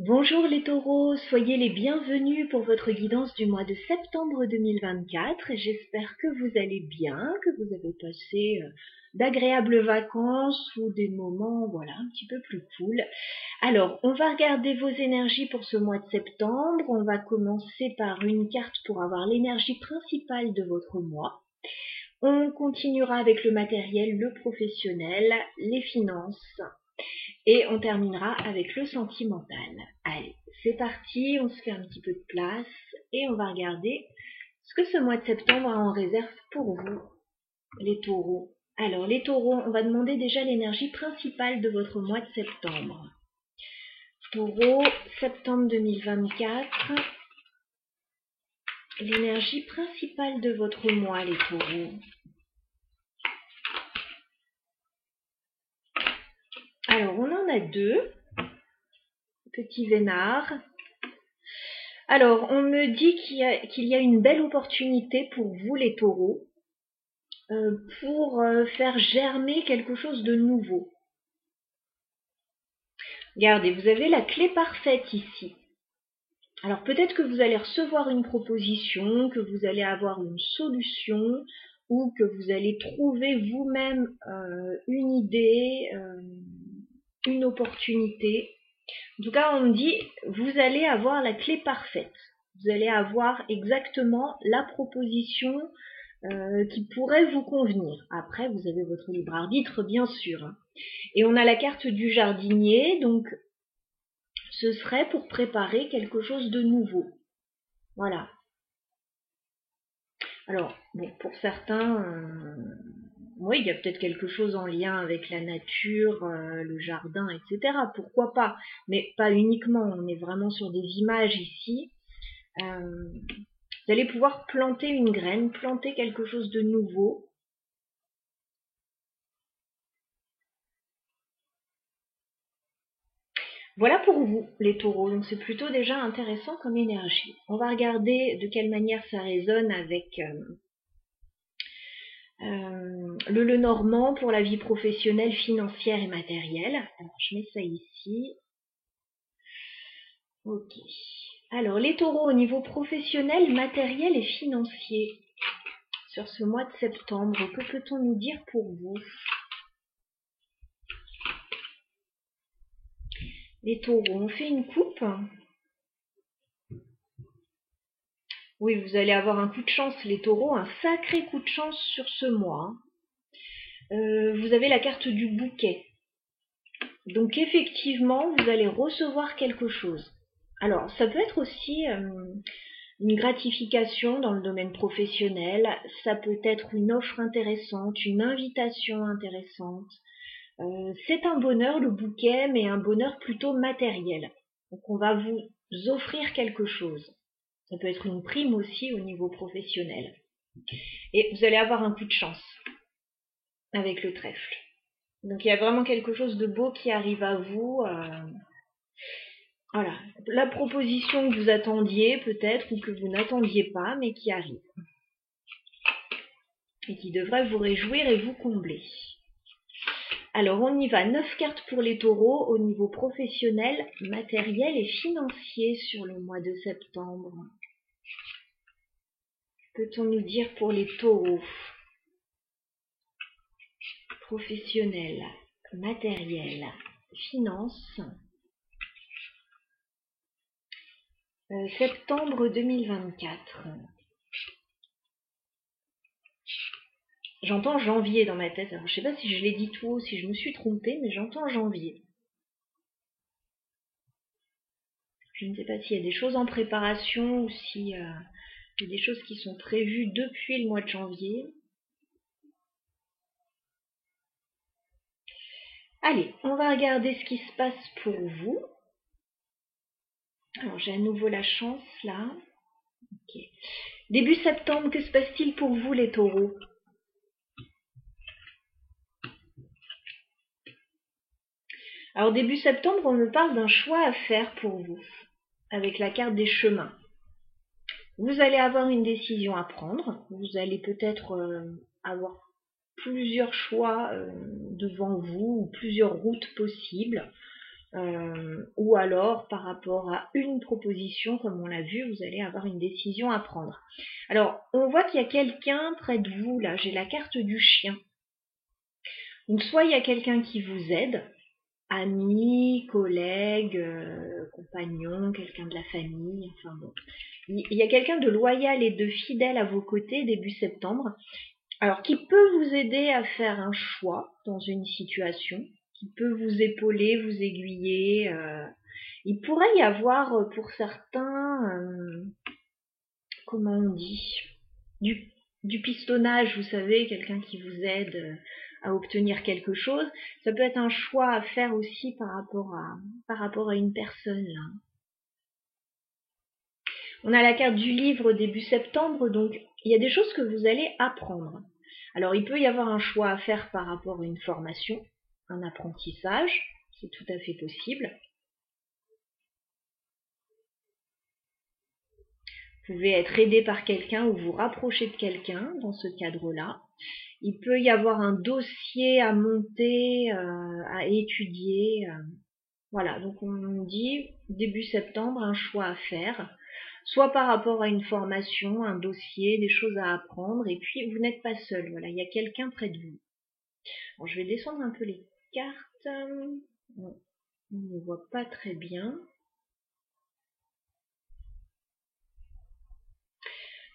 Bonjour les taureaux, soyez les bienvenus pour votre guidance du mois de septembre 2024. J'espère que vous allez bien, que vous avez passé d'agréables vacances ou des moments voilà, un petit peu plus cool. Alors, on va regarder vos énergies pour ce mois de septembre. On va commencer par une carte pour avoir l'énergie principale de votre mois. On continuera avec le matériel, le professionnel, les finances. Et on terminera avec le sentimental. Allez, c'est parti, on se fait un petit peu de place et on va regarder ce que ce mois de septembre a en réserve pour vous, les taureaux. Alors, les taureaux, on va demander déjà l'énergie principale de votre mois de septembre. Taureau, septembre 2024. L'énergie principale de votre mois, les taureaux. Alors, on en a deux. Petit vénard. Alors, on me dit qu'il y a une belle opportunité pour vous, les taureaux, pour faire germer quelque chose de nouveau. Regardez, vous avez la clé parfaite ici. Alors, peut-être que vous allez recevoir une proposition, que vous allez avoir une solution, ou que vous allez trouver vous-même une idée, une opportunité. En tout cas, on me dit, vous allez avoir la clé parfaite. Vous allez avoir exactement la proposition qui pourrait vous convenir. Après, vous avez votre libre arbitre, bien sûr. Et on a la carte du jardinier, donc ce serait pour préparer quelque chose de nouveau. Voilà. Alors, bon, pour certains, oui, il y a peut-être quelque chose en lien avec la nature, le jardin, etc. Pourquoi pas? Mais pas uniquement, on est vraiment sur des images ici. Vous allez pouvoir planter une graine, planter quelque chose de nouveau. Voilà pour vous, les taureaux. Donc c'est plutôt déjà intéressant comme énergie. On va regarder de quelle manière ça résonne avec le Lenormand pour la vie professionnelle, financière et matérielle. Alors je mets ça ici. Ok. Alors les taureaux au niveau professionnel, matériel et financier. Sur ce mois de septembre, que peut-on nous dire pour vous? Les taureaux, on fait une coupe. Oui, vous allez avoir un coup de chance, les taureaux, un sacré coup de chance sur ce mois. Vous avez la carte du bouquet. Donc effectivement, vous allez recevoir quelque chose. Alors, ça peut être aussi une gratification dans le domaine professionnel, ça peut être une offre intéressante, une invitation intéressante. C'est un bonheur, le bouquet, mais un bonheur plutôt matériel. Donc on va vous offrir quelque chose. Ça peut être une prime aussi au niveau professionnel. Et vous allez avoir un coup de chance avec le trèfle. Donc il y a vraiment quelque chose de beau qui arrive à vous. Voilà, la proposition que vous attendiez peut-être ou que vous n'attendiez pas, mais qui arrive. Et qui devrait vous réjouir et vous combler. Alors on y va, 9 cartes pour les taureaux au niveau professionnel, matériel et financier sur le mois de septembre. Peut-on nous dire pour les taureaux? Professionnel, matériel, finance. Septembre 2024. J'entends janvier dans ma tête. Alors, je sais pas si je l'ai dit tout haut, si je me suis trompée, mais j'entends janvier. Je ne sais pas s'il y a des choses en préparation ou s'il y a des choses qui sont prévues depuis le mois de janvier. Allez, on va regarder ce qui se passe pour vous. Alors, j'ai à nouveau la chance là. Okay. Début septembre, que se passe-t-il pour vous les taureaux? Alors, début septembre, on me parle d'un choix à faire pour vous, avec la carte des chemins. Vous allez avoir une décision à prendre. Vous allez peut-être avoir plusieurs choix devant vous ou plusieurs routes possibles. Ou ou alors par rapport à une proposition, comme on l'a vu, vous allez avoir une décision à prendre. Alors, on voit qu'il y a quelqu'un près de vous, là, j'ai la carte du chien. Donc, soit il y a quelqu'un qui vous aide, ami, collègue, compagnon, quelqu'un de la famille, enfin bon. Il y a quelqu'un de loyal et de fidèle à vos côtés début septembre, alors qui peut vous aider à faire un choix dans une situation, qui peut vous épauler, vous aiguiller. Il pourrait y avoir pour certains, comment on dit, du pistonnage, vous savez, quelqu'un qui vous aide à obtenir quelque chose. Ça peut être un choix à faire aussi par rapport à une personne, là. On a la carte du livre début septembre, donc il y a des choses que vous allez apprendre. Alors il peut y avoir un choix à faire par rapport à une formation, un apprentissage, c'est tout à fait possible. Vous pouvez être aidé par quelqu'un ou vous rapprocher de quelqu'un dans ce cadre-là. Il peut y avoir un dossier à monter, à étudier. Voilà, donc on dit début septembre, un choix à faire, soit par rapport à une formation, un dossier, des choses à apprendre, et puis vous n'êtes pas seul, voilà, il y a quelqu'un près de vous. Bon, je vais descendre un peu les cartes. Bon, on ne voit pas très bien.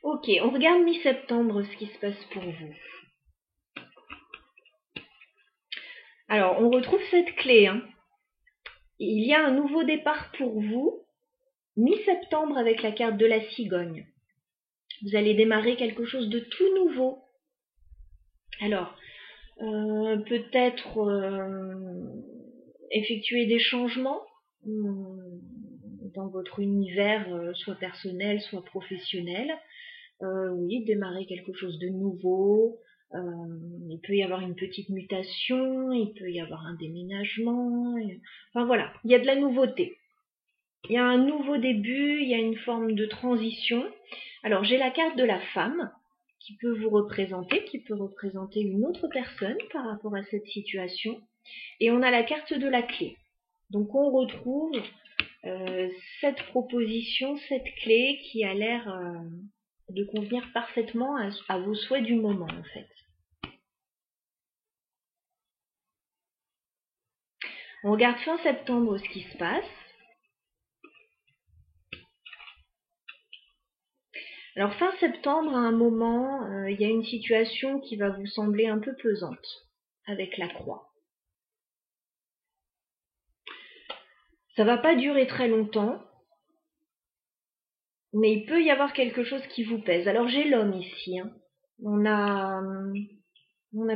Ok, on regarde mi-septembre ce qui se passe pour vous. Alors, on retrouve cette clé. Il y a un nouveau départ pour vous, mi-septembre avec la carte de la cigogne. Vous allez démarrer quelque chose de tout nouveau. Alors, peut-être effectuer des changements dans votre univers, soit personnel, soit professionnel. Oui, démarrer quelque chose de nouveau. Il peut y avoir une petite mutation, il peut y avoir un déménagement. Enfin voilà, il y a de la nouveauté. Il y a un nouveau début, il y a une forme de transition. Alors j'ai la carte de la femme qui peut vous représenter, qui peut représenter une autre personne par rapport à cette situation. Et on a la carte de la clé. Donc on retrouve cette proposition, cette clé qui a l'air de convenir parfaitement à vos souhaits du moment en fait. On regarde fin septembre ce qui se passe. Alors fin septembre, à un moment, il y a une situation qui va vous sembler un peu pesante avec la croix. Ça va pas durer très longtemps, mais il peut y avoir quelque chose qui vous pèse. Alors j'ai l'homme ici. On a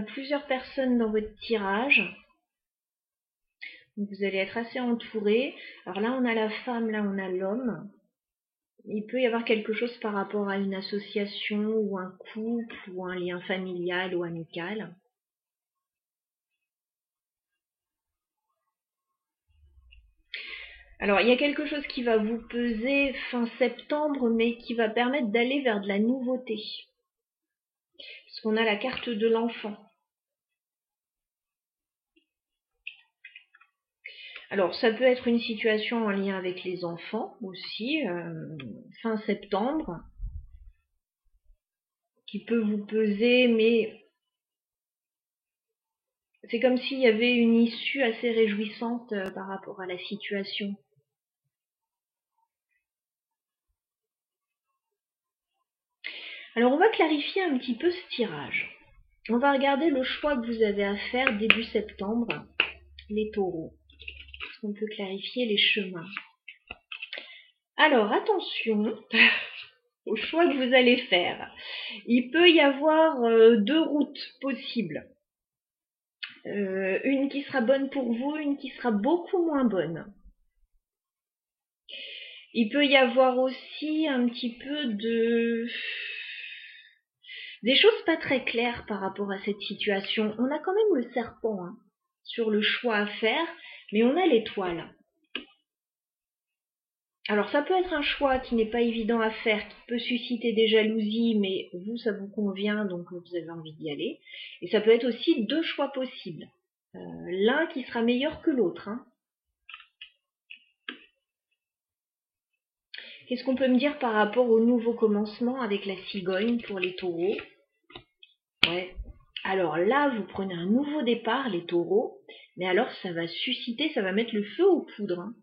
plusieurs personnes dans votre tirage. Donc vous allez être assez entouré. Alors là on a la femme, là on a l'homme. Il peut y avoir quelque chose par rapport à une association ou un couple ou un lien familial ou amical. Alors, il y a quelque chose qui va vous peser fin septembre, mais qui va permettre d'aller vers de la nouveauté. Parce qu'on a la carte de l'enfant. Alors, ça peut être une situation en lien avec les enfants aussi, fin septembre, qui peut vous peser, mais c'est comme s'il y avait une issue assez réjouissante par rapport à la situation. Alors, on va clarifier un petit peu ce tirage. On va regarder le choix que vous avez à faire début septembre, les taureaux. On peut clarifier les chemins. Alors, attention au choix que vous allez faire. Il peut y avoir deux routes possibles. Une qui sera bonne pour vous, une qui sera beaucoup moins bonne. Il peut y avoir aussi un petit peu des choses pas très claires par rapport à cette situation. On a quand même le serpent sur le choix à faire, mais on a l'étoile. Alors ça peut être un choix qui n'est pas évident à faire, qui peut susciter des jalousies, mais vous, ça vous convient, donc vous avez envie d'y aller. Et ça peut être aussi deux choix possibles. L'un qui sera meilleur que l'autre. Qu'est-ce qu'on peut me dire par rapport au nouveau commencement avec la cigogne pour les taureaux? Ouais. Alors là, vous prenez un nouveau départ, les taureaux, mais alors ça va susciter, ça va mettre le feu aux poudres. Hein.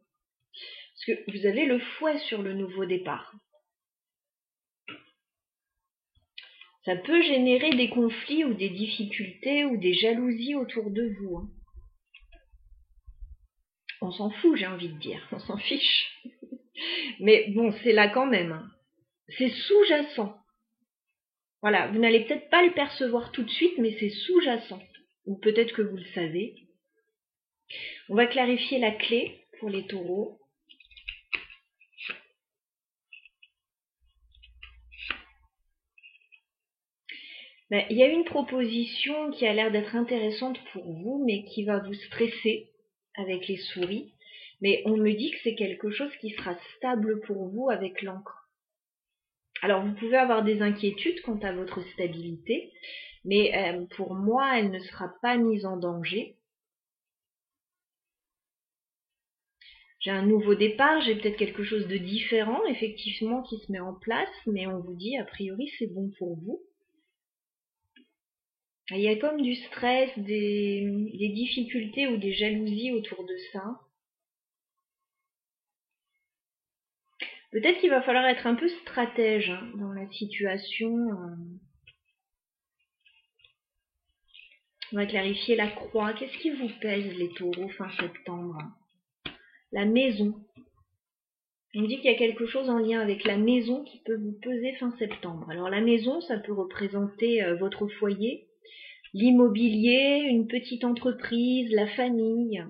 Parce que vous avez le fouet sur le nouveau départ. Ça peut générer des conflits ou des difficultés ou des jalousies autour de vous. Hein. On s'en fout, j'ai envie de dire, on s'en fiche. Mais bon, c'est là quand même. Hein. C'est sous-jacent. Voilà, vous n'allez peut-être pas le percevoir tout de suite, mais c'est sous-jacent. Ou peut-être que vous le savez. On va clarifier la clé pour les taureaux. Ben, il y a une proposition qui a l'air d'être intéressante pour vous, mais qui va vous stresser avec les souris. Mais on me dit que c'est quelque chose qui sera stable pour vous avec l'encre. Alors, vous pouvez avoir des inquiétudes quant à votre stabilité, mais pour moi, elle ne sera pas mise en danger. J'ai un nouveau départ, j'ai peut-être quelque chose de différent, effectivement, qui se met en place, mais on vous dit, a priori, c'est bon pour vous. Il y a comme du stress, des difficultés ou des jalousies autour de ça. Peut-être qu'il va falloir être un peu stratège hein, dans la situation. On va clarifier la croix. Qu'est-ce qui vous pèse, les taureaux, fin septembre? La maison. On me dit qu'il y a quelque chose en lien avec la maison qui peut vous peser fin septembre. Alors la maison, ça peut représenter votre foyer, l'immobilier, une petite entreprise, la famille.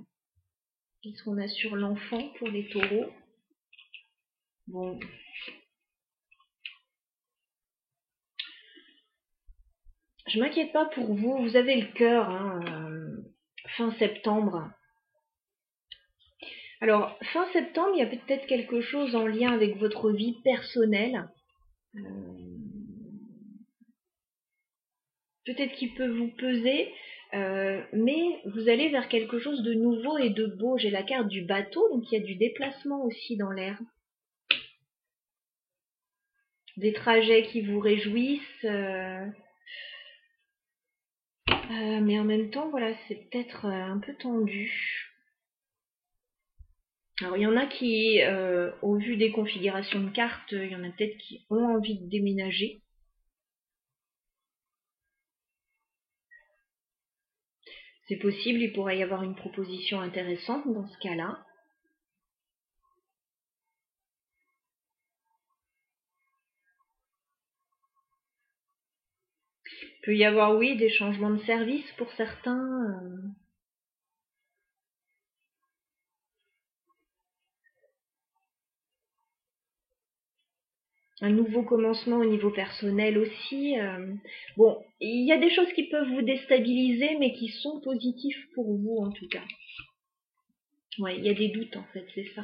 Qu'est-ce qu'on a sur l'enfant pour les taureaux? Bon. Je m'inquiète pas pour vous, vous avez le cœur, hein, fin septembre. Alors, fin septembre, il y a peut-être quelque chose en lien avec votre vie personnelle. Peut-être qu'il peut vous peser, mais vous allez vers quelque chose de nouveau et de beau. J'ai la carte du bateau, donc il y a du déplacement aussi dans l'air. Des trajets qui vous réjouissent, mais en même temps, voilà, c'est peut-être un peu tendu. Alors il y en a qui, au vu des configurations de cartes, il y en a peut-être qui ont envie de déménager. C'est possible, il pourrait y avoir une proposition intéressante dans ce cas-là. Il peut y avoir, oui, des changements de service pour certains. Un nouveau commencement au niveau personnel aussi. Bon, il y a des choses qui peuvent vous déstabiliser, mais qui sont positives pour vous en tout cas. Ouais, il y a des doutes en fait, c'est ça.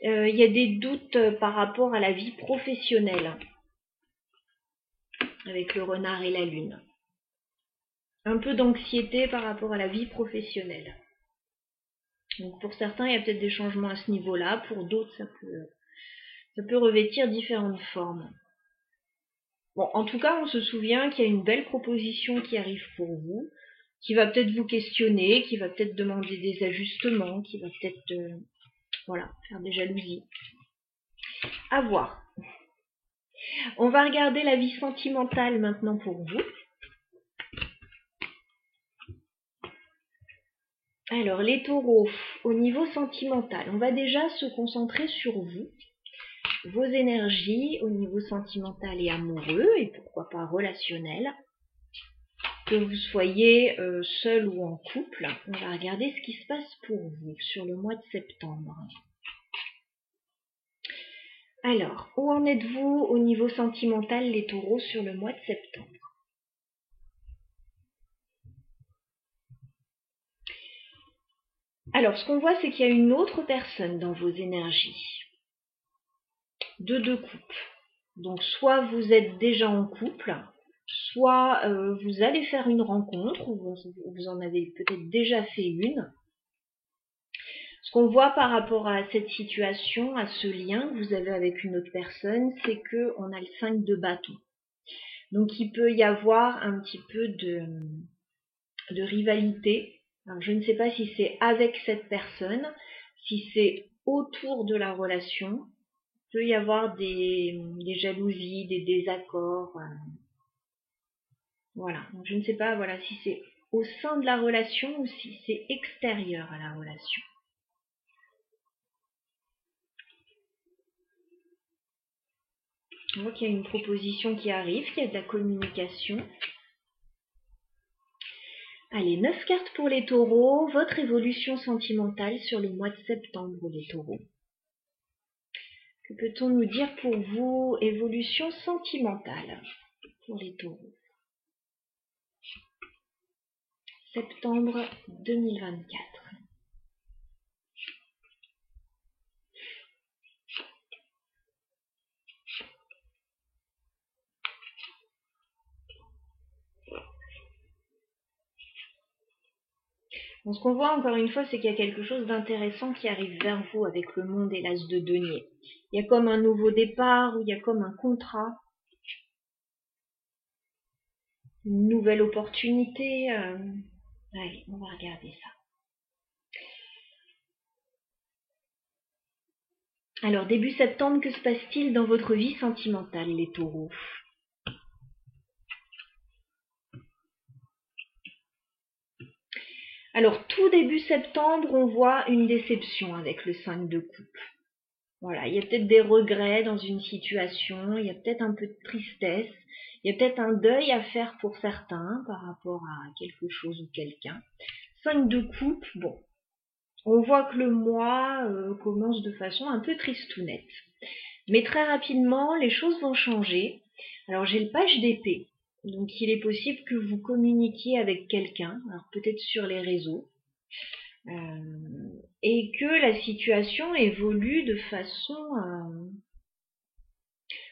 Il y a des doutes par rapport à la vie professionnelle, avec le renard et la lune. Un peu d'anxiété par rapport à la vie professionnelle. Donc pour certains, il y a peut-être des changements à ce niveau-là. Pour d'autres, ça peut revêtir différentes formes. Bon, en tout cas, on se souvient qu'il y a une belle proposition qui arrive pour vous, qui va peut-être vous questionner, qui va peut-être demander des ajustements, qui va peut-être voilà, faire des jalousies. À voir. On va regarder la vie sentimentale maintenant pour vous. Alors, les taureaux, au niveau sentimental, on va déjà se concentrer sur vous, vos énergies au niveau sentimental et amoureux, et pourquoi pas relationnel. Que vous soyez seul ou en couple, on va regarder ce qui se passe pour vous sur le mois de septembre. Alors, où en êtes-vous au niveau sentimental, les taureaux, sur le mois de septembre? Alors, ce qu'on voit, c'est qu'il y a une autre personne dans vos énergies. Deux couples. Donc, soit vous êtes déjà en couple, soit vous allez faire une rencontre, ou vous en avez peut-être déjà fait une. Ce qu'on voit par rapport à cette situation, à ce lien que vous avez avec une autre personne, c'est que on a le 5 de bâton. Donc il peut y avoir un petit peu de rivalité. Alors, je ne sais pas si c'est avec cette personne, si c'est autour de la relation. Il peut y avoir des jalousies, des désaccords. Voilà. Donc, je ne sais pas voilà, si c'est au sein de la relation ou si c'est extérieur à la relation. On voit qu'il y a une proposition qui arrive, qu'il y a de la communication. Allez, 9 cartes pour les taureaux. Votre évolution sentimentale sur le mois de septembre, les taureaux. Que peut-on nous dire pour vous, évolution sentimentale pour les taureaux? Septembre 2024. Bon, ce qu'on voit encore une fois, c'est qu'il y a quelque chose d'intéressant qui arrive vers vous avec le monde et l'as de denier. Il y a comme un nouveau départ, ou il y a comme un contrat, une nouvelle opportunité. Allez, on va regarder ça. Alors, début septembre, que se passe-t-il dans votre vie sentimentale, les taureaux? Alors, tout début septembre, on voit une déception avec le 5 de coupe. Voilà, il y a peut-être des regrets dans une situation, il y a peut-être un peu de tristesse, il y a peut-être un deuil à faire pour certains par rapport à quelque chose ou quelqu'un. 5 de coupe, bon, on voit que le mois commence de façon un peu tristounette. Mais très rapidement, les choses vont changer. Alors j'ai le page d'épée, donc il est possible que vous communiquiez avec quelqu'un, alors peut-être sur les réseaux, et que la situation évolue de façon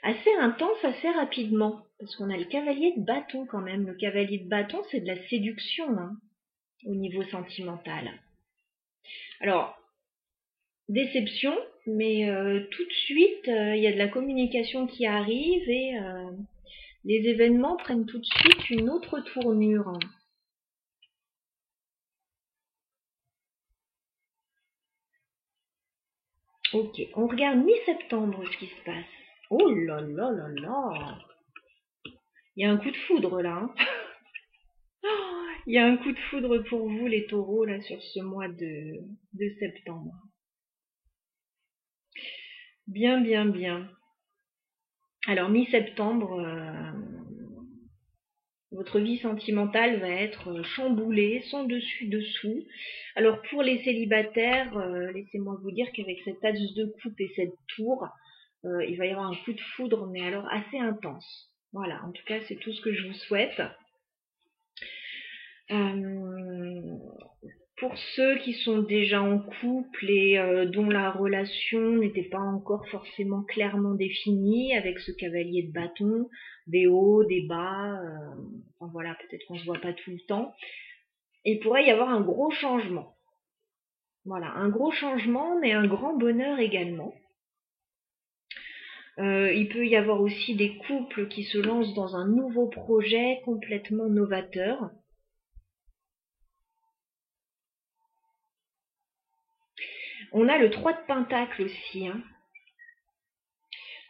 assez intense, assez rapidement. Parce qu'on a le cavalier de bâton quand même. Le cavalier de bâton, c'est de la séduction hein, au niveau sentimental. Alors, déception, mais tout de suite, il y a de la communication qui arrive et les événements prennent tout de suite une autre tournure. Ok, on regarde mi-septembre ce qui se passe. Oh là là là là! Il y a un coup de foudre là. Hein. Il y a un coup de foudre pour vous les taureaux là sur ce mois de septembre. Bien, bien, bien. Alors mi-septembre, votre vie sentimentale va être chamboulée, sans dessus-dessous. Alors pour les célibataires, laissez-moi vous dire qu'avec cette as de coupe et cette tour, il va y avoir un coup de foudre, mais alors assez intense. Voilà, en tout cas c'est tout ce que je vous souhaite. Pour ceux qui sont déjà en couple et dont la relation n'était pas encore forcément clairement définie, avec ce cavalier de bâton, des hauts, des bas, enfin voilà, peut-être qu'on se voit pas tout le temps, il pourrait y avoir un gros changement. Voilà, un gros changement, mais un grand bonheur également. Il peut y avoir aussi des couples qui se lancent dans un nouveau projet complètement novateur. On a le 3 de Pentacle aussi. Hein.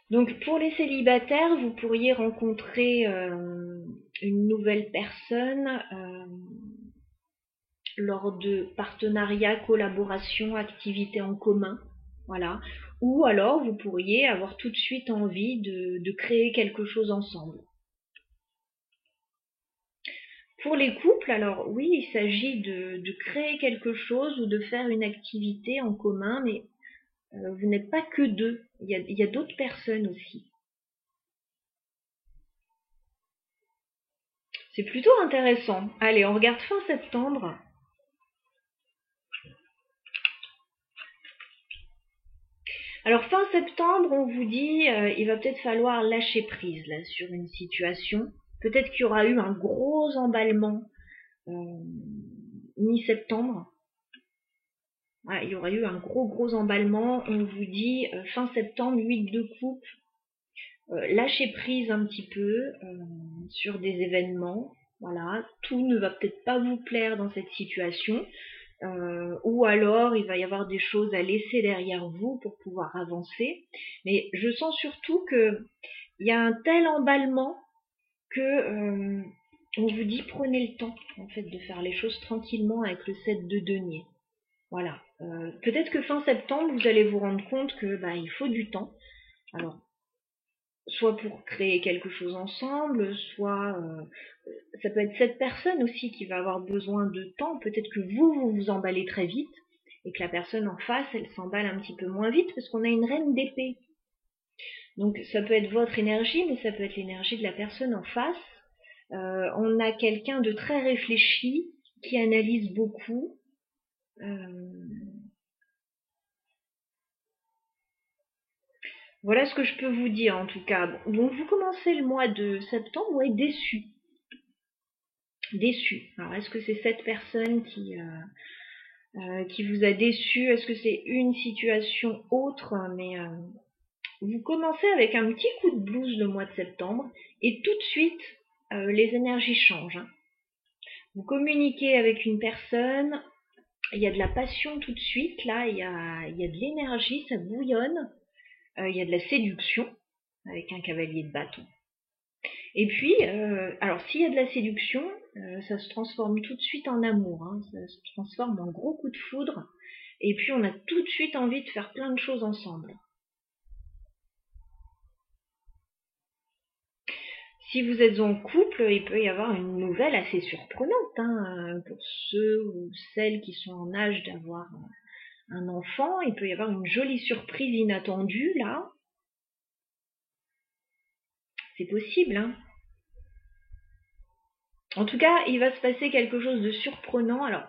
Donc pour les célibataires, vous pourriez rencontrer une nouvelle personne lors de partenariats, collaborations, activités en commun. Voilà. Ou alors vous pourriez avoir tout de suite envie de créer quelque chose ensemble. Pour les couples, alors oui, il s'agit de créer quelque chose ou de faire une activité en commun, mais vous n'êtes pas que deux, il y a d'autres personnes aussi. C'est plutôt intéressant. Allez, on regarde fin septembre. Alors fin septembre, on vous dit il va peut-être falloir lâcher prise là sur une situation. Peut-être qu'il y aura eu un gros emballement mi-septembre. Voilà, il y aurait eu un gros emballement. On vous dit fin septembre, 8 de coupe. Lâchez prise un petit peu sur des événements. Voilà, tout ne va peut-être pas vous plaire dans cette situation. Ou alors il va y avoir des choses à laisser derrière vous pour pouvoir avancer. Mais je sens surtout que il y a un tel emballement que on vous dit prenez le temps en fait de faire les choses tranquillement avec le 7 de denier. Voilà. Peut-être que fin septembre vous allez vous rendre compte que il faut du temps. Alors soit pour créer quelque chose ensemble, soit ça peut être cette personne aussi qui va avoir besoin de temps. Peut-être que vous vous emballez très vite et que la personne en face, elle s'emballe un petit peu moins vite parce qu'on a une reine d'épée. Donc ça peut être votre énergie, mais ça peut être l'énergie de la personne en face. On a quelqu'un de très réfléchi, qui analyse beaucoup. Voilà ce que je peux vous dire en tout cas. Bon, donc vous commencez le mois de septembre, ouais, déçu. Déçu. Alors est-ce que c'est cette personne qui vous a déçu? Est-ce que c'est une situation autre? Mais vous commencez avec un petit coup de blues le mois de septembre et tout de suite les énergies changent. Hein. Vous communiquez avec une personne, il y a de la passion tout de suite, là, il y a de l'énergie, ça bouillonne, il y a de la séduction avec un cavalier de bâton. Et puis, alors s'il y a de la séduction, ça se transforme tout de suite en amour, hein, ça se transforme en gros coup de foudre, et puis on a tout de suite envie de faire plein de choses ensemble. Si vous êtes en couple, il peut y avoir une nouvelle assez surprenante hein, pour ceux ou celles qui sont en âge d'avoir un enfant. Il peut y avoir une jolie surprise inattendue là. C'est possible. Hein. En tout cas, il va se passer quelque chose de surprenant. Alors,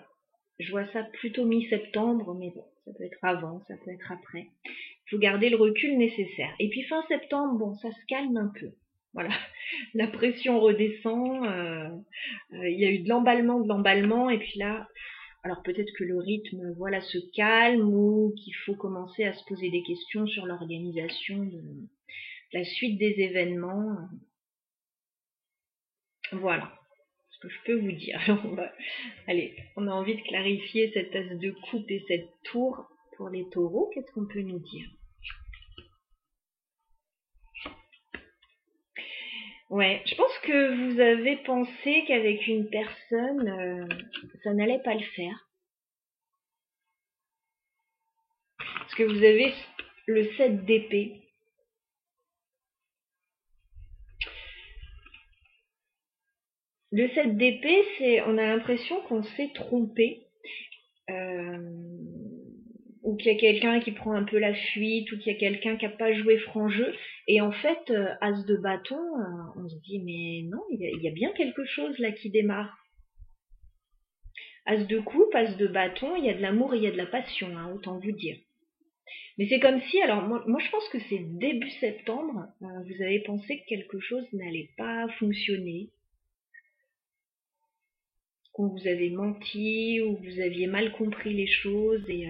je vois ça plutôt mi-septembre, mais bon, ça peut être avant, ça peut être après. Il faut garder le recul nécessaire. Et puis fin septembre, bon, ça se calme un peu. Voilà, la pression redescend. Il y a eu de l'emballement, et puis là, alors peut-être que le rythme, voilà, se calme ou qu'il faut commencer à se poser des questions sur l'organisation de la suite des événements. Voilà ce que je peux vous dire. Alors, allez, on a envie de clarifier cette as de coupe et cette tour pour les taureaux. Qu'est-ce qu'on peut nous dire? Ouais, je pense que vous avez pensé qu'avec une personne, ça n'allait pas le faire. Parce que vous avez le 7 d'épée. Le 7 d'épée, on a l'impression qu'on s'est trompé. Ou qu'il y a quelqu'un qui prend un peu la fuite, ou qu'il y a quelqu'un qui n'a pas joué franc jeu. Et en fait, as de bâton, on se dit, mais non, il y a bien quelque chose là qui démarre. As de coupe, as de bâton, il y a de l'amour et il y a de la passion, hein, autant vous dire. Mais c'est comme si, alors moi je pense que c'est début septembre, vous avez pensé que quelque chose n'allait pas fonctionner, qu'on vous avait menti ou vous aviez mal compris les choses et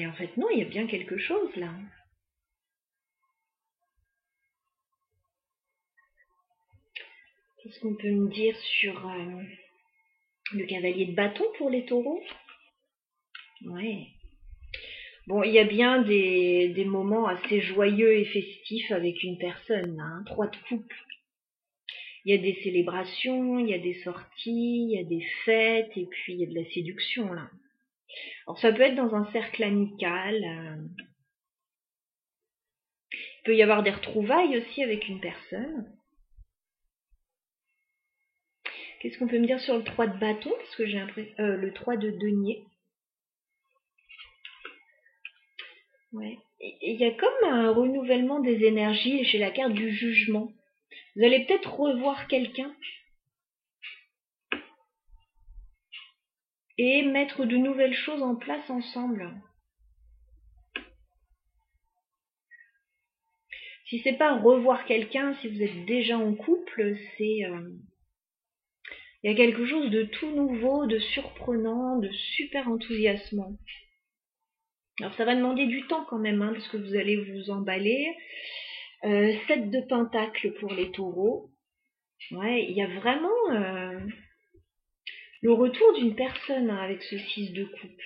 en fait non, il y a bien quelque chose là. Qu'est-ce qu'on peut me dire sur le cavalier de bâton pour les taureaux? Ouais. Bon, il y a bien des moments assez joyeux et festifs avec une personne, hein. 3 de coupe. Il y a des célébrations, il y a des sorties, il y a des fêtes, et puis il y a de la séduction, là. Alors ça peut être dans un cercle amical. Il peut y avoir des retrouvailles aussi avec une personne. Qu'est-ce qu'on peut me dire sur le 3 de bâton? Parce que j'ai l'impression... le 3 de denier. Ouais. Il y a comme un renouvellement des énergies chez la carte du jugement. Vous allez peut-être revoir quelqu'un et mettre de nouvelles choses en place ensemble. Si c'est pas revoir quelqu'un, si vous êtes déjà en couple, Il y a quelque chose de tout nouveau, de surprenant, de super enthousiasmant. Alors ça va demander du temps quand même, hein, parce que vous allez vous emballer. 7 de pentacles pour les taureaux. Ouais, il y a vraiment le retour d'une personne, hein, avec ce 6 de coupe.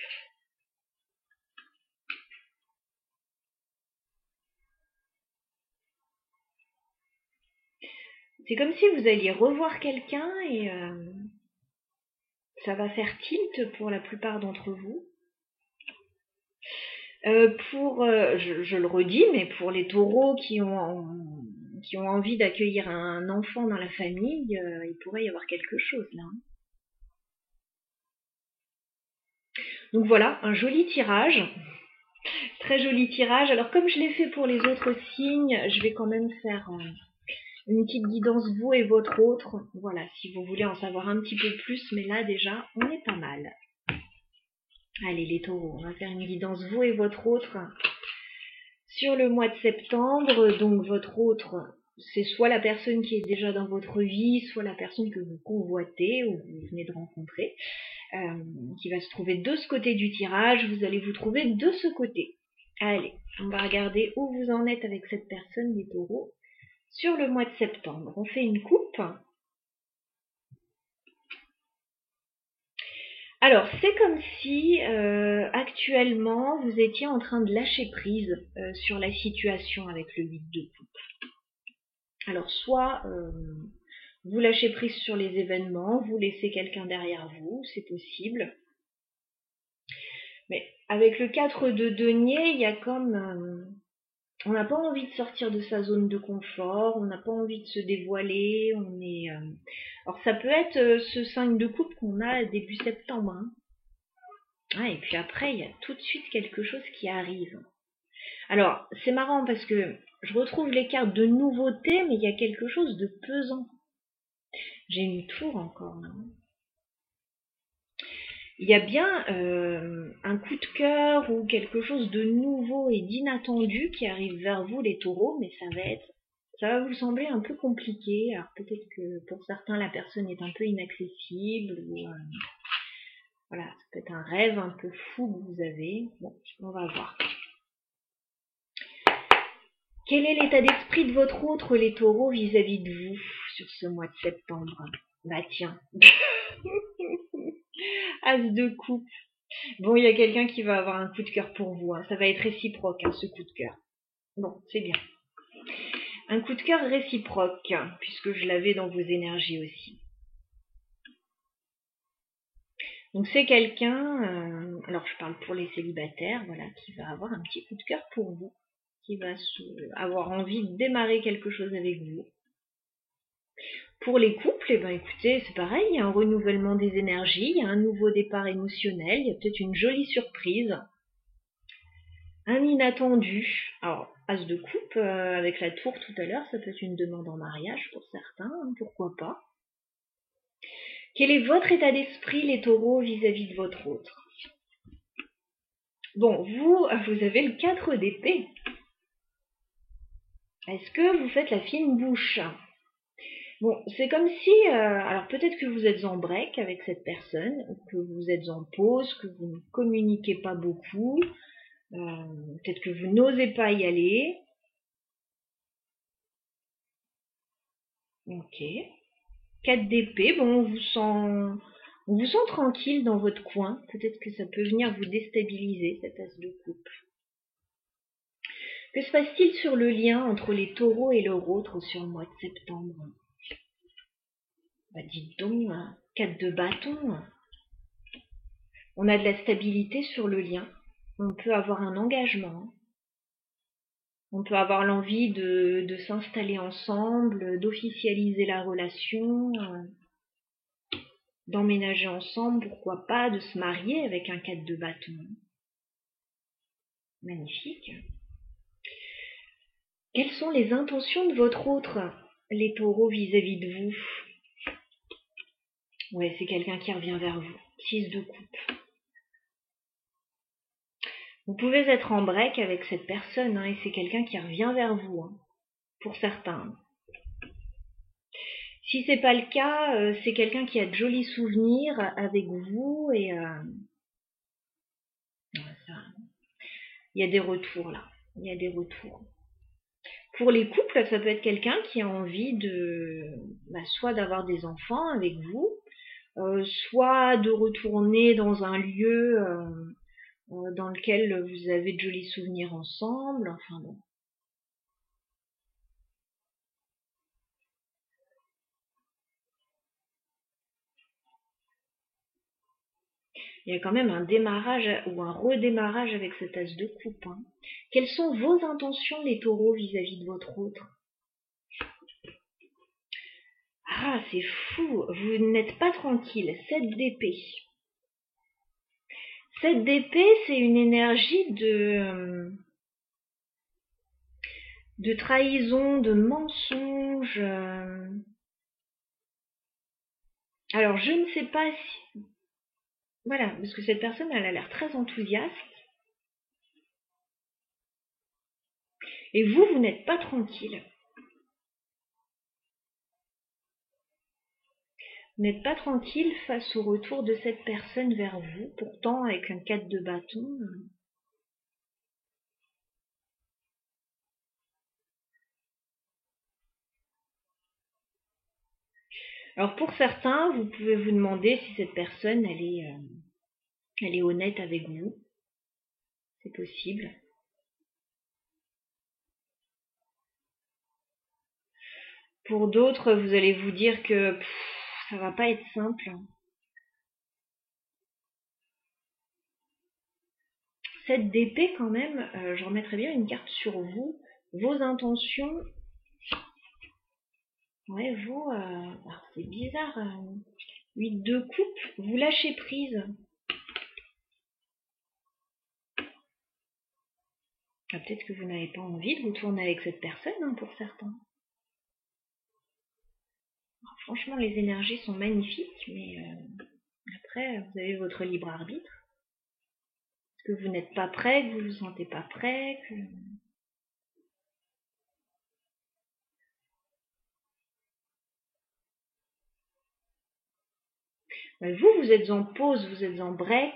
C'est comme si vous alliez revoir quelqu'un et ça va faire tilt pour la plupart d'entre vous. Je le redis, mais pour les taureaux qui ont envie d'accueillir un enfant dans la famille, il pourrait y avoir quelque chose là. Donc voilà, un joli tirage, très joli tirage. Alors comme je l'ai fait pour les autres signes, je vais quand même faire une petite guidance vous et votre autre. Voilà, si vous voulez en savoir un petit peu plus, mais là déjà, on est pas mal. Allez les taureaux, on va faire une guidance vous et votre autre sur le mois de septembre. Donc votre autre, c'est soit la personne qui est déjà dans votre vie, soit la personne que vous convoitez ou que vous venez de rencontrer, qui va se trouver de ce côté du tirage. Vous allez vous trouver de ce côté. Allez, on va regarder où vous en êtes avec cette personne, les taureaux, sur le mois de septembre. On fait une coupe. Alors, c'est comme si actuellement vous étiez en train de lâcher prise sur la situation avec le 8 de coupe. Alors, soit vous lâchez prise sur les événements, vous laissez quelqu'un derrière vous, c'est possible. Mais avec le 4 de denier, il y a comme... on n'a pas envie de sortir de sa zone de confort, on n'a pas envie de se dévoiler, on est... Alors ça peut être ce 5 de coupe qu'on a début septembre, hein. Ah, et puis après, il y a tout de suite quelque chose qui arrive. Alors, c'est marrant parce que je retrouve les cartes de nouveauté, mais il y a quelque chose de pesant. J'ai une tour encore, là. Il y a bien un coup de cœur ou quelque chose de nouveau et d'inattendu qui arrive vers vous, les taureaux, mais ça va vous sembler un peu compliqué. Alors peut-être que pour certains, la personne est un peu inaccessible, ou voilà, ça peut être un rêve un peu fou que vous avez. Bon, on va voir. Quel est l'état d'esprit de votre autre, les taureaux, vis-à-vis de vous sur ce mois de septembre? Bah tiens, As de coupe. Bon, il y a quelqu'un qui va avoir un coup de cœur pour vous, hein. Ça va être réciproque, hein, ce coup de cœur. Bon, c'est bien. Un coup de cœur réciproque, puisque je l'avais dans vos énergies aussi. Donc c'est quelqu'un, alors je parle pour les célibataires, voilà, qui va avoir un petit coup de cœur pour vous, qui va avoir envie de démarrer quelque chose avec vous. Pour les couples, eh ben écoutez, c'est pareil, il y a un renouvellement des énergies, il y a un nouveau départ émotionnel, il y a peut-être une jolie surprise, un inattendu. Alors, As de coupe, avec la tour tout à l'heure, ça peut être une demande en mariage pour certains, hein, pourquoi pas. Quel est votre état d'esprit, les taureaux, vis-à-vis de votre autre? Bon, vous avez le 4 d'épée. Est-ce que vous faites la fine bouche? Bon, c'est comme si, alors peut-être que vous êtes en break avec cette personne, ou que vous êtes en pause, que vous ne communiquez pas beaucoup, peut-être que vous n'osez pas y aller. Ok. 4 d'épée, bon, on vous sent tranquille dans votre coin. Peut-être que ça peut venir vous déstabiliser, cette as de coupe. Que se passe-t-il sur le lien entre les taureaux et leur autre sur le mois de septembre? Bah dites donc, 4 de bâton. On a de la stabilité sur le lien. On peut avoir un engagement. On peut avoir l'envie de s'installer ensemble, d'officialiser la relation, d'emménager ensemble, pourquoi pas, de se marier avec un 4 de bâton. Magnifique. Quelles sont les intentions de votre autre, les taureaux, vis-à-vis de vous? Ouais, c'est quelqu'un qui revient vers vous. 6 de coupe. Vous pouvez être en break avec cette personne, hein, et c'est quelqu'un qui revient vers vous, hein, pour certains. Si c'est pas le cas, c'est quelqu'un qui a de jolis souvenirs avec vous et ça, il y a des retours là. Il y a des retours. Pour les couples, ça peut être quelqu'un qui a envie soit d'avoir des enfants avec vous, soit de retourner dans un lieu dans lequel vous avez de jolis souvenirs ensemble. Enfin bon. Il y a quand même un démarrage ou un redémarrage avec cet as de coupe. Hein. Quelles sont vos intentions, les taureaux, vis-à-vis de votre autre? Ah, c'est fou, vous n'êtes pas tranquille. 7 d'épée. 7 d'épée, c'est une énergie de trahison, de mensonge. Alors, je ne sais pas si... Voilà, parce que cette personne, elle a l'air très enthousiaste. Et vous, vous n'êtes pas tranquille. Vous n'êtes pas tranquille face au retour de cette personne vers vous. Pourtant, avec un 4 de bâton... Alors, pour certains, vous pouvez vous demander si cette personne, elle est honnête avec vous. C'est possible. Pour d'autres, vous allez vous dire que ça va pas être simple. 7 d'épée quand même, je remettrai bien une carte sur vous. Vos intentions. Ouais, vous, c'est bizarre. 8 de coupe, vous lâchez prise. Ah, peut-être que vous n'avez pas envie de vous tourner avec cette personne, hein, pour certains. Alors, franchement, les énergies sont magnifiques, mais après, vous avez votre libre arbitre. Est-ce que vous n'êtes pas prêt, que vous ne vous sentez pas prêt, que... Vous êtes en pause, vous êtes en break.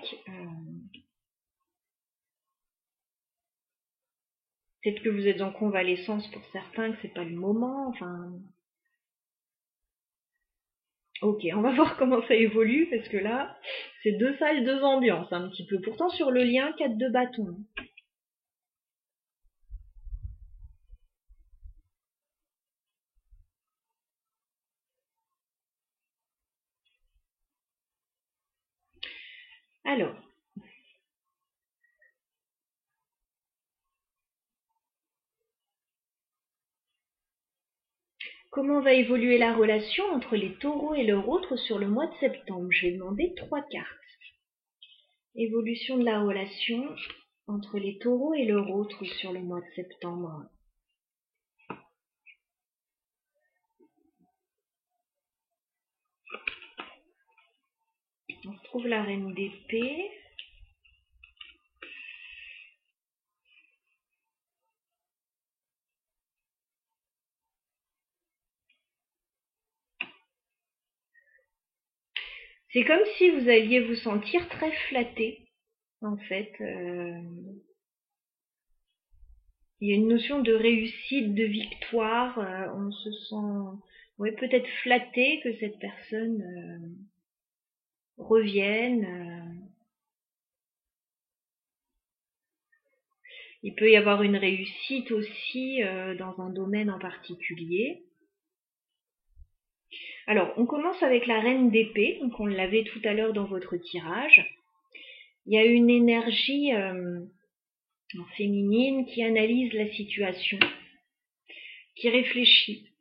Peut-être que vous êtes en convalescence pour certains, que c'est pas le moment. Enfin, ok, on va voir comment ça évolue parce que là, c'est 2 salles, 2 ambiances un petit peu. Pourtant sur le lien, 4 de bâton. Alors, comment va évoluer la relation entre les taureaux et leur autre sur le mois de septembre? Je vais demander 3 cartes. Évolution de la relation entre les taureaux et leur autre sur le mois de septembre. On retrouve la reine d'épée. C'est comme si vous alliez vous sentir très flatté, en fait. Il y a une notion de réussite, de victoire. On se sent, ouais, peut-être flatté que cette personne revienne. Il peut y avoir une réussite aussi dans un domaine en particulier. Alors, on commence avec la reine d'épée, donc on l'avait tout à l'heure dans votre tirage. Il y a une énergie féminine qui analyse la situation, qui réfléchit.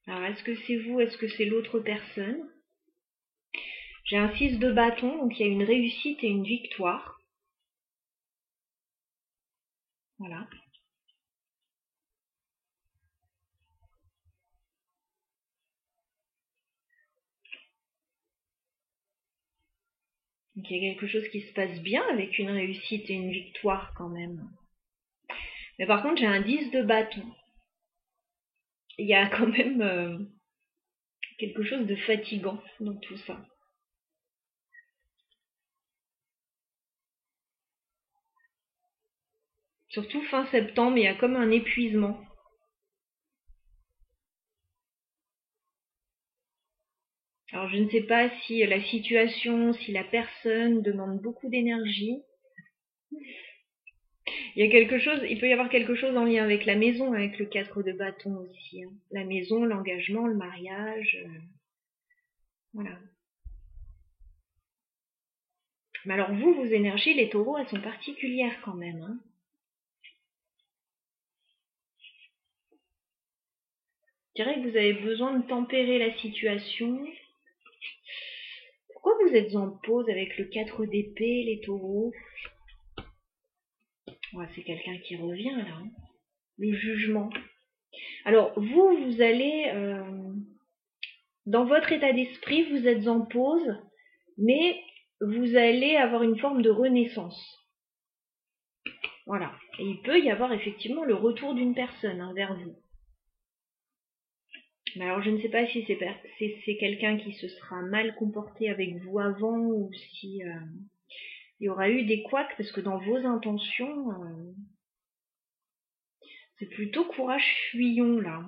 Alors, est-ce que c'est vous, est-ce que c'est l'autre personne? J'ai un 6 de bâton, donc il y a une réussite et une victoire. Voilà. Donc il y a quelque chose qui se passe bien avec une réussite et une victoire quand même. Mais par contre, j'ai un 10 de bâton. il y a quand même quelque chose de fatigant dans tout ça. Surtout fin septembre, il y a comme un épuisement. Alors je ne sais pas si la situation, si la personne demande beaucoup d'énergie. Il peut y avoir quelque chose en lien avec la maison, avec le 4 de bâton aussi, hein. La maison, l'engagement, le mariage, voilà. Mais alors vous, vos énergies, les taureaux, elles sont particulières quand même, hein. Je dirais que vous avez besoin de tempérer la situation. Pourquoi vous êtes en pause avec le 4 d'épée, les taureaux? Ouais, c'est quelqu'un qui revient là, hein. Le jugement. Alors vous allez, dans votre état d'esprit, vous êtes en pause, mais vous allez avoir une forme de renaissance. Voilà. Et il peut y avoir effectivement le retour d'une personne, hein, vers vous. Mais alors je ne sais pas si c'est quelqu'un qui se sera mal comporté avec vous avant ou si il y aura eu des couacs, parce que dans vos intentions, c'est plutôt courage fuyon là.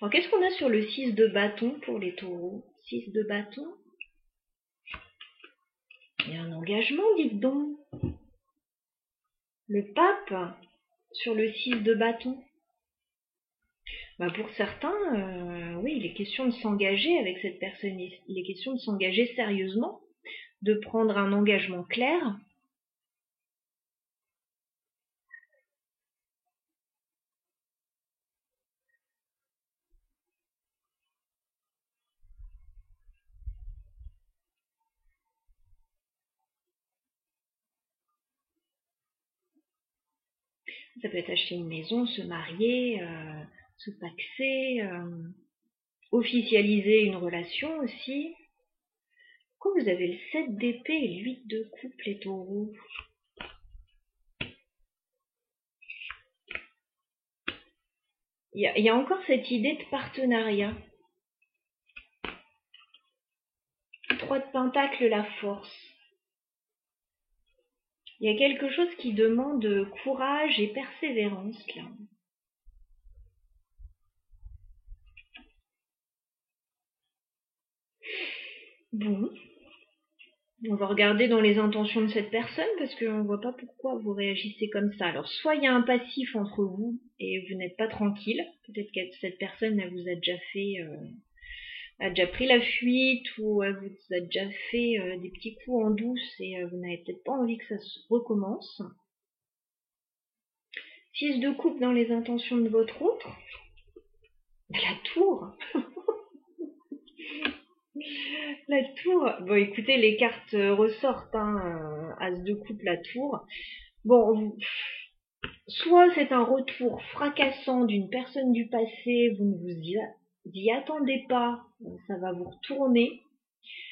Alors qu'est-ce qu'on a sur le 6 de bâton pour les taureaux? 6 de bâton. Il y a un engagement, dites donc. Le pape sur le 6 de bâton. Bah pour certains, oui, il est question de s'engager avec cette personne. Il est question de s'engager sérieusement, de prendre un engagement clair. Ça peut être acheter une maison, se marier, se paxer, officialiser une relation aussi. Pourquoi vous avez le 7 d'épée et le 8 de coupe, les taureaux? Il y a encore cette idée de partenariat. 3 de pentacle, la force. Il y a quelque chose qui demande courage et persévérance là. Bon, on va regarder dans les intentions de cette personne parce qu'on ne voit pas pourquoi vous réagissez comme ça. Alors soit il y a un passif entre vous et vous n'êtes pas tranquille. Peut-être que cette personne elle vous a déjà fait, a déjà pris la fuite ou elle vous a déjà fait des petits coups en douce et vous n'avez peut-être pas envie que ça se recommence. 6 de coupe dans les intentions de votre autre. La tour. La tour. Bon, écoutez, les cartes ressortent, hein, As de coupe, la tour. Bon, soit c'est un retour fracassant d'une personne du passé, vous ne vous y attendez pas, ça va vous retourner.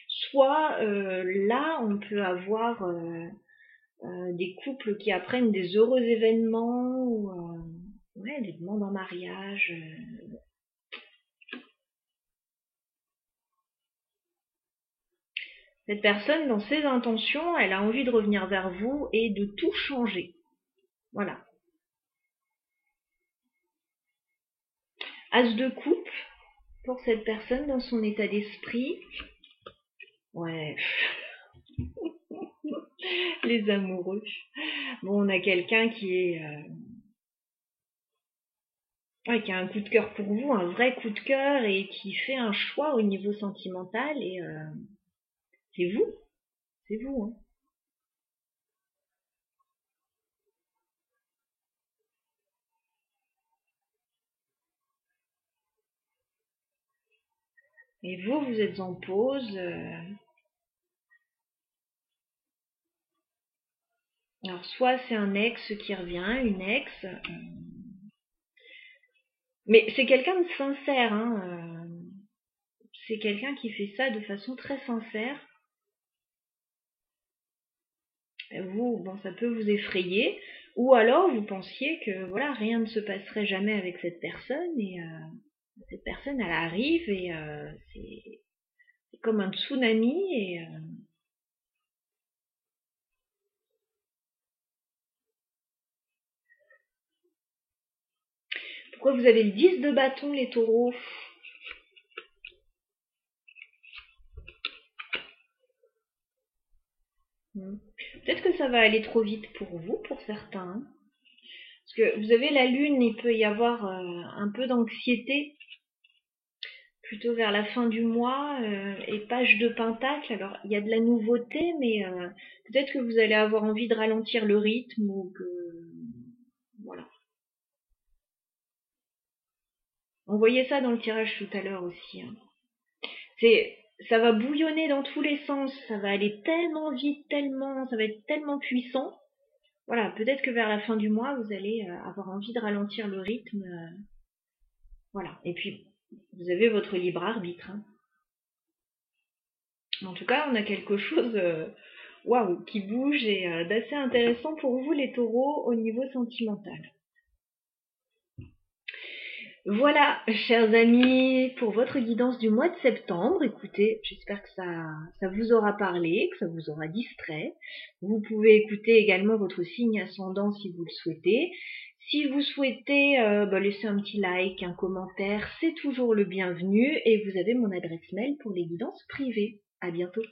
Soit là, on peut avoir des couples qui apprennent des heureux événements ou ouais, des demandes en mariage. Cette personne, dans ses intentions, elle a envie de revenir vers vous et de tout changer. Voilà. As de coupe pour cette personne dans son état d'esprit. Ouais, les amoureux. Bon, on a quelqu'un qui est ouais, qui a un coup de cœur pour vous, un vrai coup de cœur et qui fait un choix au niveau sentimental et c'est vous, c'est vous, hein. Et vous êtes en pause. Alors soit c'est un ex qui revient, une ex, mais c'est quelqu'un de sincère, hein. C'est quelqu'un qui fait ça de façon très sincère. Vous, bon, ça peut vous effrayer, ou alors vous pensiez que voilà, rien ne se passerait jamais avec cette personne, et cette personne, elle arrive, et c'est comme un tsunami, et pourquoi vous avez le 10 de bâton, les taureaux? Peut-être que ça va aller trop vite pour vous, pour certains, hein. Parce que vous avez la lune, il peut y avoir un peu d'anxiété plutôt vers la fin du mois, et page de pentacle. Alors il y a de la nouveauté, mais peut-être que vous allez avoir envie de ralentir le rythme, ou que voilà. On voyait ça dans le tirage tout à l'heure aussi, hein. C'est Ça va bouillonner dans tous les sens, ça va aller tellement vite, tellement, ça va être tellement puissant. Voilà, peut-être que vers la fin du mois, vous allez avoir envie de ralentir le rythme, voilà. Et puis vous avez votre libre arbitre, hein. En tout cas, on a quelque chose, waouh, qui bouge, et d'assez intéressant pour vous, les taureaux, au niveau sentimental. Voilà, chers amis, pour votre guidance du mois de septembre. Écoutez, j'espère que ça vous aura parlé, que ça vous aura distrait. Vous pouvez écouter également votre signe ascendant si vous le souhaitez. Si vous souhaitez laisser un petit like, un commentaire, c'est toujours le bienvenu, et vous avez mon adresse mail pour les guidances privées. À bientôt.